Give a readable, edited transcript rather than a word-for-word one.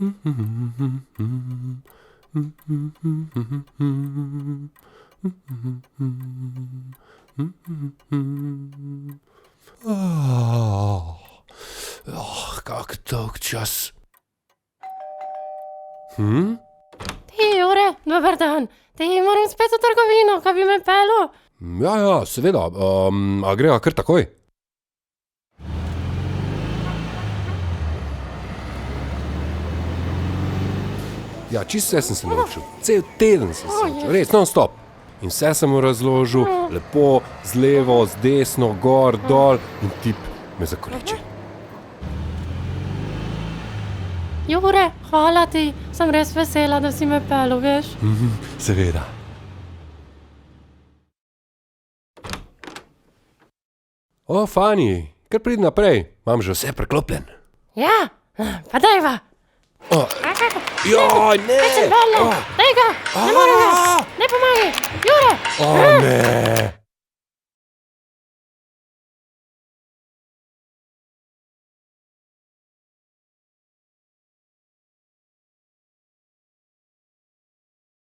Kak dolg čas. Jure, dober dan. Moram spet v trgovino, kaj bi me peljal? Ja, seveda. A greva kar takoj? Ja, čisto vse sem se naučil. Cel teden sem se naučil. Res, non stop. In vse sem mu razložil, lepo, z levo, z desno, gor, dol in tip me zakoliči. Jure, hvala ti. Sem res vesela, da si me peljal, veš? Seveda. O, Fani, kar pridi naprej. Imam že vse preklopljen. Ja, pa dajva. Joj, ne! Kaj si peljal? Daj ga, ne morem ga. Ne pomagaj. Jure! O, ne!